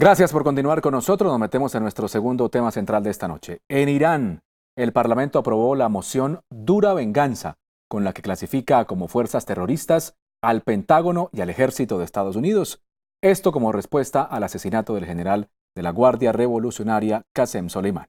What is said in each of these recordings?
Gracias por continuar con nosotros. Nos metemos en nuestro segundo tema central de esta noche. En Irán, el Parlamento aprobó la moción Dura Venganza, con la que clasifica como fuerzas terroristas al Pentágono y al Ejército de Estados Unidos. Esto como respuesta al asesinato del general de la Guardia Revolucionaria Qasem Soleimani.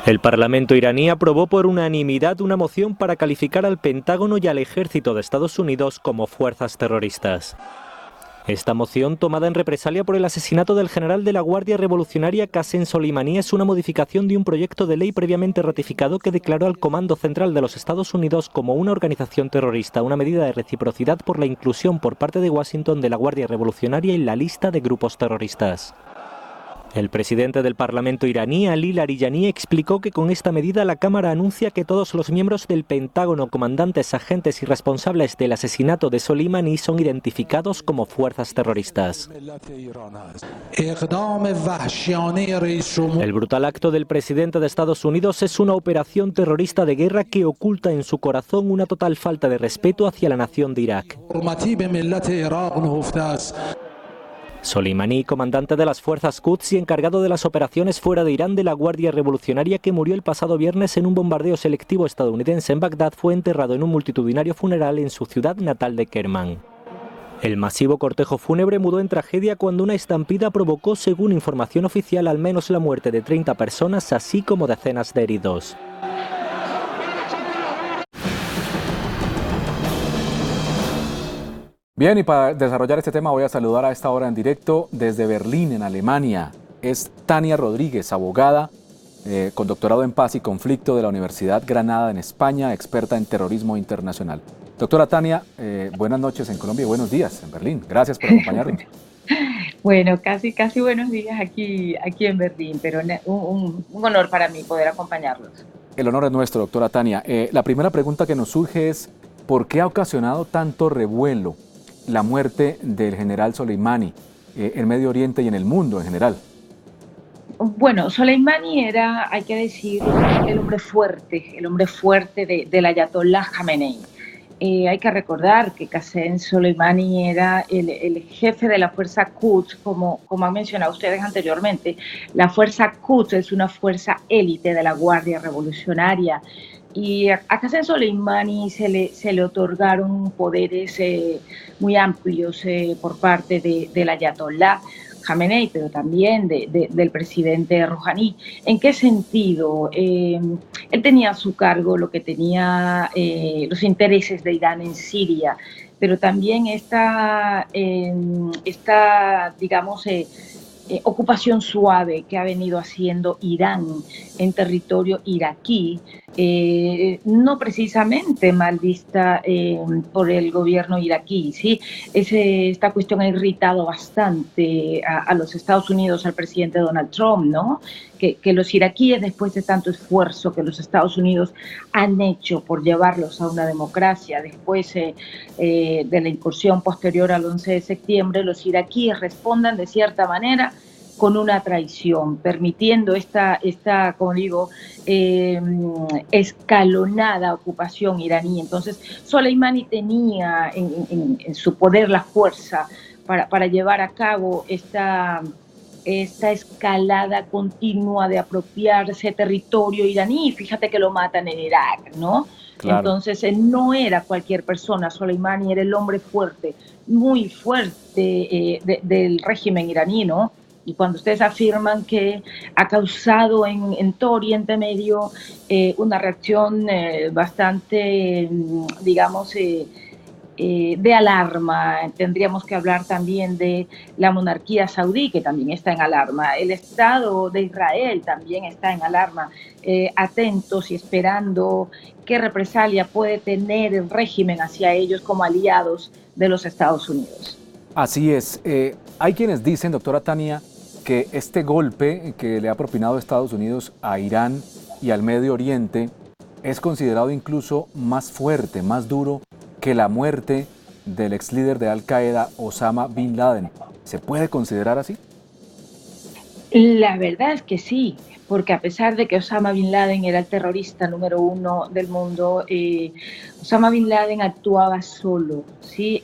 El Parlamento iraní aprobó por unanimidad una moción para calificar al Pentágono y al Ejército de Estados Unidos como fuerzas terroristas. Esta moción, tomada en represalia por el asesinato del general de la Guardia Revolucionaria Qasem Soleimani, es una modificación de un proyecto de ley previamente ratificado que declaró al Comando Central de los Estados Unidos como una organización terrorista, una medida de reciprocidad por la inclusión por parte de Washington de la Guardia Revolucionaria en la lista de grupos terroristas. El presidente del Parlamento iraní, Ali Larijani, explicó que con esta medida la Cámara anuncia que todos los miembros del Pentágono, comandantes, agentes y responsables del asesinato de Soleimani son identificados como fuerzas terroristas. El brutal acto del presidente de Estados Unidos es una operación terrorista de guerra que oculta en su corazón una total falta de respeto hacia la nación de Irak. Soleimani, comandante de las fuerzas Quds y encargado de las operaciones fuera de Irán de la Guardia Revolucionaria, que murió el pasado viernes en un bombardeo selectivo estadounidense en Bagdad, fue enterrado en un multitudinario funeral en su ciudad natal de Kermán. El masivo cortejo fúnebre mudó en tragedia cuando una estampida provocó, según información oficial, al menos la muerte de 30 personas, así como decenas de heridos. Bien, y para desarrollar este tema voy a saludar a esta hora en directo desde Berlín, en Alemania. Es Tania Rodríguez, abogada con doctorado en paz y conflicto de la Universidad Granada en España, experta en terrorismo internacional. Doctora Tania, buenas noches en Colombia y buenos días en Berlín. Gracias por acompañarnos. Bueno, casi buenos días aquí en Berlín, pero un honor para mí poder acompañarlos. El honor es nuestro, doctora Tania. La primera pregunta que nos surge es, ¿por qué ha ocasionado tanto revuelo la muerte del general Soleimani en Medio Oriente y en el mundo en general? Bueno, Soleimani era, hay que decir, el hombre fuerte del Ayatollah Khamenei. Hay que recordar que Qasem Soleimani era el jefe de la fuerza Quds, como han mencionado ustedes anteriormente. La fuerza Quds es una fuerza élite de la Guardia Revolucionaria. Y a Qasem Soleimani se le otorgaron poderes muy amplios por parte del Ayatollah Khamenei, pero también del presidente Rouhani. ¿En qué sentido? Él tenía a su cargo lo que tenía los intereses de Irán en Siria, pero también esta digamos, ocupación suave que ha venido haciendo Irán en territorio iraquí, no precisamente mal vista por el gobierno iraquí, ¿sí? Esta cuestión ha irritado bastante a los Estados Unidos, al presidente Donald Trump, ¿no? Que los iraquíes, después de tanto esfuerzo que los Estados Unidos han hecho por llevarlos a una democracia, después de la incursión posterior al 11 de septiembre, los iraquíes respondan de cierta manera con una traición, permitiendo esta como digo, escalonada ocupación iraní. Entonces, Soleimani tenía en su poder la fuerza para llevar a cabo esta escalada continua de apropiarse territorio iraní. Fíjate que lo matan en Irak, ¿no? Claro. Entonces, no era cualquier persona. Soleimani era el hombre fuerte, muy fuerte del régimen iraní, ¿no? Y cuando ustedes afirman que ha causado en todo Oriente Medio una reacción bastante, digamos, de alarma, tendríamos que hablar también de la monarquía saudí, que también está en alarma, el Estado de Israel también está en alarma, atentos y esperando qué represalia puede tener el régimen hacia ellos como aliados de los Estados Unidos. Así es. Hay quienes dicen, doctora Tania, que este golpe que le ha propinado Estados Unidos a Irán y al Medio Oriente es considerado incluso más fuerte, más duro que la muerte del ex líder de Al Qaeda, Osama Bin Laden. ¿Se puede considerar así? La verdad es que sí, porque a pesar de que Osama Bin Laden era el terrorista número uno del mundo, Osama Bin Laden actuaba solo, ¿sí?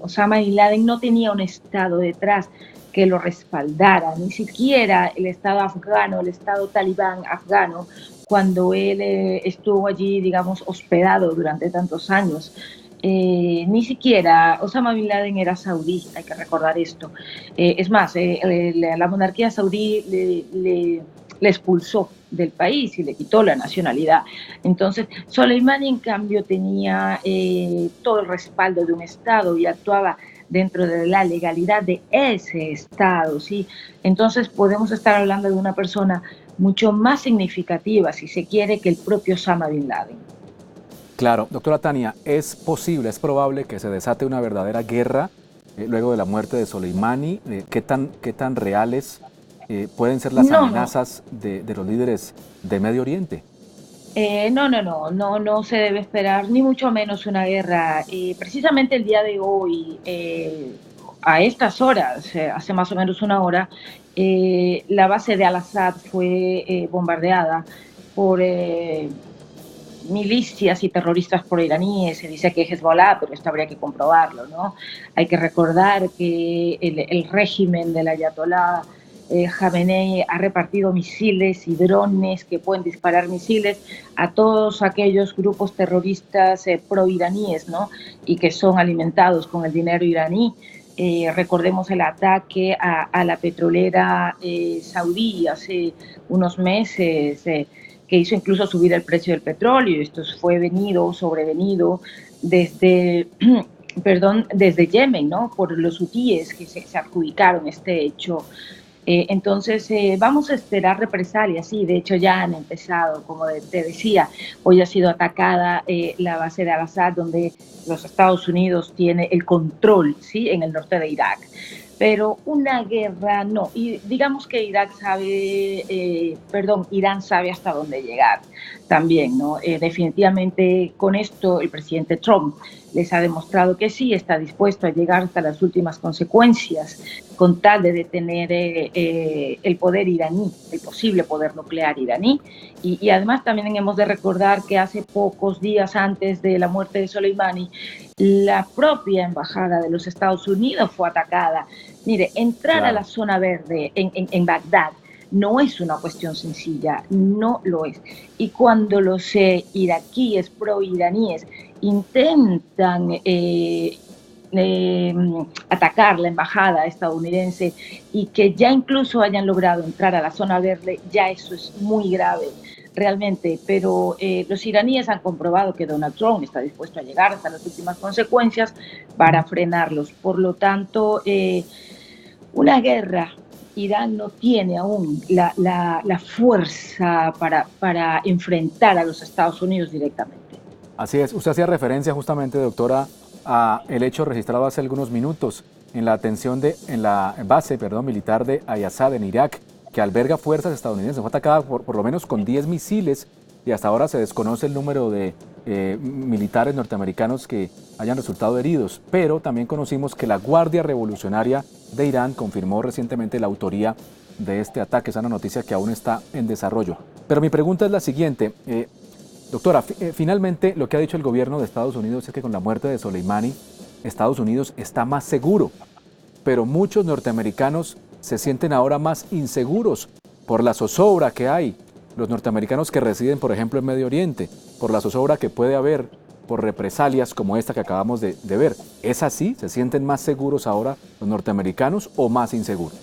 Osama Bin Laden no tenía un Estado detrás que lo respaldara, ni siquiera el Estado afgano, el Estado talibán afgano, cuando él estuvo allí, digamos, hospedado durante tantos años. Ni siquiera Osama Bin Laden era saudí, hay que recordar esto. Es más, la monarquía saudí le expulsó del país y le quitó la nacionalidad. Entonces, Soleimani, en cambio, tenía todo el respaldo de un Estado y actuaba dentro de la legalidad de ese Estado, ¿sí? Entonces, podemos estar hablando de una persona mucho más significativa, si se quiere, que el propio Osama Bin Laden. Claro, doctora Tania, ¿es posible, es probable que se desate una verdadera guerra luego de la muerte de Soleimani? ¿Qué tan reales pueden ser las No, no, amenazas de los líderes de Medio Oriente? no se debe esperar ni mucho menos una guerra. Precisamente el día de hoy, a estas horas, hace más o menos una hora, la base de Al-Assad fue bombardeada por milicias y terroristas proiraníes. Se dice que es Hezbollah, pero esto habría que comprobarlo, ¿no? Hay que recordar que el régimen del Ayatollah Jamenei ha repartido misiles y drones que pueden disparar misiles a todos aquellos grupos terroristas proiraníes, ¿no? Y que son alimentados con el dinero iraní. Recordemos el ataque a la petrolera saudí hace unos meses, que hizo incluso subir el precio del petróleo. Esto fue sobrevenido desde, perdón, desde Yemen, ¿no? Por los hutíes que se adjudicaron este hecho. Entonces, vamos a esperar represalias, sí, de hecho ya han empezado, como te decía, hoy ha sido atacada la base de Al-Assad, donde los Estados Unidos tiene el control, ¿sí?, en el norte de Irak. Pero una guerra no, y digamos que Irán sabe hasta dónde llegar también, ¿no? Definitivamente con esto el presidente Trump les ha demostrado que sí está dispuesto a llegar hasta las últimas consecuencias con tal de detener el poder iraní, el posible poder nuclear iraní. Y además también hemos de recordar que hace pocos días antes de la muerte de Soleimani, la propia embajada de los Estados Unidos fue atacada. Mire, entrar a la Claro. zona verde en Bagdad no es una cuestión sencilla, no lo es. Y cuando los iraquíes pro-iraníes intentan atacar la embajada estadounidense y que ya incluso hayan logrado entrar a la zona verde, ya eso es muy grave realmente, pero los iraníes han comprobado que Donald Trump está dispuesto a llegar hasta las últimas consecuencias para frenarlos. Por lo tanto, una guerra, Irán no tiene aún la fuerza para enfrentar a los Estados Unidos directamente. Así es, usted hacía referencia justamente, doctora, a el hecho registrado hace algunos minutos en la base, perdón, militar de Ayazad en Irak, que alberga fuerzas estadounidenses. Fue atacada por lo menos con 10 misiles y hasta ahora se desconoce el número de militares norteamericanos que hayan resultado heridos. Pero también conocimos que la Guardia Revolucionaria de Irán confirmó recientemente la autoría de este ataque. Es una noticia que aún está en desarrollo. Pero mi pregunta es la siguiente. Doctora, finalmente lo que ha dicho el gobierno de Estados Unidos es que con la muerte de Soleimani, Estados Unidos está más seguro, pero muchos norteamericanos se sienten ahora más inseguros por la zozobra que hay. Los norteamericanos que residen, por ejemplo, en Medio Oriente, por la zozobra que puede haber por represalias como esta que acabamos de ver. ¿Es así? ¿Se sienten más seguros ahora los norteamericanos o más inseguros?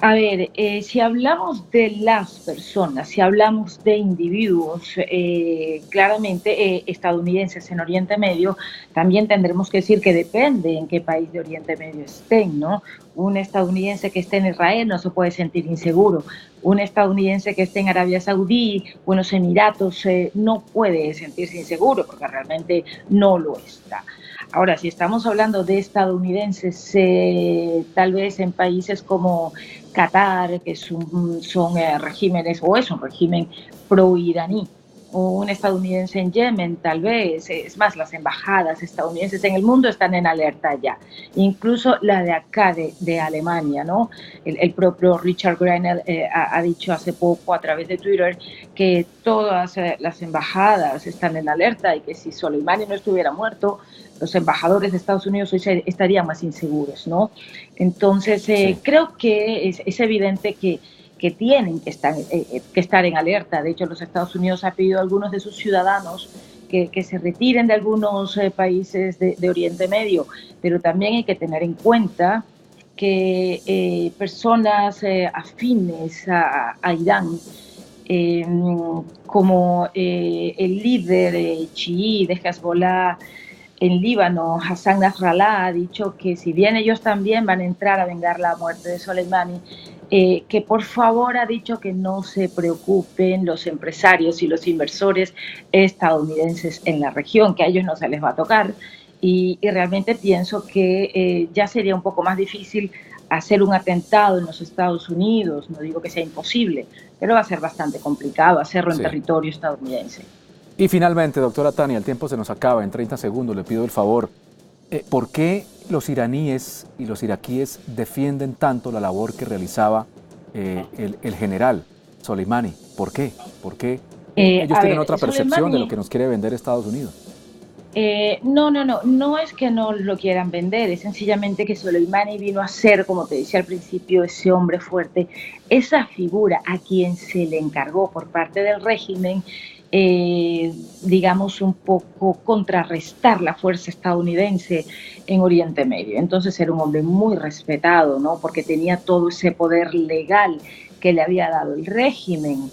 A ver, si hablamos de las personas, si hablamos de individuos claramente estadounidenses en Oriente Medio, también tendremos que decir que depende en qué país de Oriente Medio estén, ¿no? Un estadounidense que esté en Israel no se puede sentir inseguro. Un estadounidense que esté en Arabia Saudí o en los Emiratos no puede sentirse inseguro porque realmente no lo está. Ahora, si estamos hablando de estadounidenses, tal vez en países como Qatar, que son regímenes, o es un régimen pro-iraní, un estadounidense en Yemen, tal vez. Es más, las embajadas estadounidenses en el mundo están en alerta ya, incluso la de acá, de Alemania, ¿no? El propio Richard Grenell ha dicho hace poco a través de Twitter que todas las embajadas están en alerta y que si Soleimani no estuviera muerto, los embajadores de Estados Unidos hoy estarían más inseguros, ¿no? Entonces, sí, creo que es evidente que tienen que estar en alerta. De hecho, los Estados Unidos ha pedido a algunos de sus ciudadanos que se retiren de algunos países de Oriente Medio, pero también hay que tener en cuenta que personas afines a Irán, como el líder chií de Hezbollah en Líbano, Hassan Nasrallah, ha dicho que si bien ellos también van a entrar a vengar la muerte de Soleimani, que por favor ha dicho que no se preocupen los empresarios y los inversores estadounidenses en la región, que a ellos no se les va a tocar. Y realmente pienso que ya sería un poco más difícil hacer un atentado en los Estados Unidos. No digo que sea imposible, pero va a ser bastante complicado hacerlo en territorio estadounidense. Y finalmente, doctora Tania, el tiempo se nos acaba. En 30 segundos le pido el favor. ¿Por qué los iraníes y los iraquíes defienden tanto la labor que realizaba el general Soleimani? ¿Por qué? ¿Por qué ellos tienen otra percepción de lo que nos quiere vender Estados Unidos? No es que no lo quieran vender, es sencillamente que Soleimani vino a ser, como te decía al principio, ese hombre fuerte, esa figura a quien se le encargó por parte del régimen, digamos, un poco contrarrestar la fuerza estadounidense en Oriente Medio. Entonces era un hombre muy respetado, ¿no? Porque tenía todo ese poder legal que le había dado el régimen.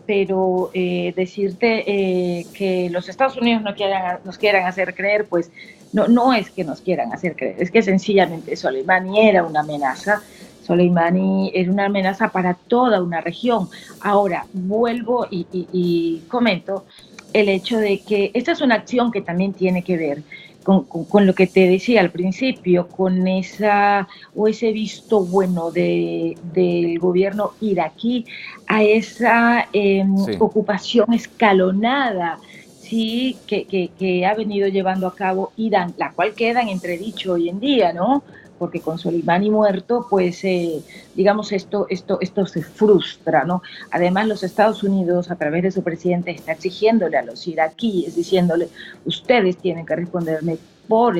Pero decirte que los Estados Unidos nos quieran hacer creer, pues no es que nos quieran hacer creer, es que sencillamente Soleimani era una amenaza. Soleimani era una amenaza para toda una región. Ahora, vuelvo y comento el hecho de que esta es una acción que también tiene que ver con lo que te decía al principio, con ese visto bueno del gobierno iraquí a esa ocupación escalonada, sí, que ha venido llevando a cabo Irán, la cual queda en entredicho hoy en día, ¿no? Porque con Soleimani muerto, pues, digamos, esto se frustra, ¿no? Además, los Estados Unidos, a través de su presidente, está exigiéndole a los iraquíes, diciéndole, ustedes tienen que responderme por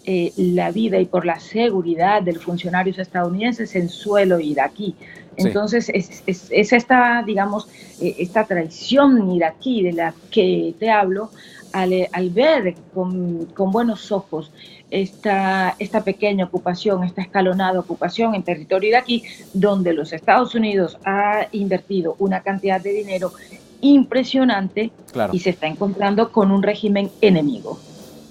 la vida y por la seguridad de los funcionarios estadounidenses en suelo iraquí. Entonces, es esta, digamos, esta traición iraquí de la que te hablo, al ver con buenos ojos esta pequeña ocupación, esta escalonada ocupación en territorio iraquí, donde los Estados Unidos ha invertido una cantidad de dinero impresionante y se está encontrando con un régimen enemigo.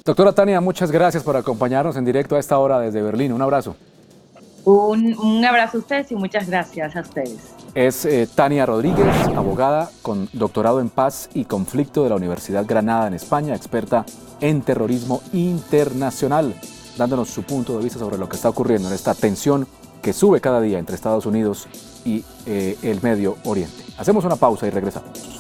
Doctora Tania, muchas gracias por acompañarnos en directo a esta hora desde Berlín. Un abrazo. Un abrazo a ustedes y muchas gracias a ustedes. Es Tania Rodríguez, abogada con doctorado en paz y conflicto de la Universidad Granada en España, experta en terrorismo internacional, dándonos su punto de vista sobre lo que está ocurriendo en esta tensión que sube cada día entre Estados Unidos y el Medio Oriente. Hacemos una pausa y regresamos.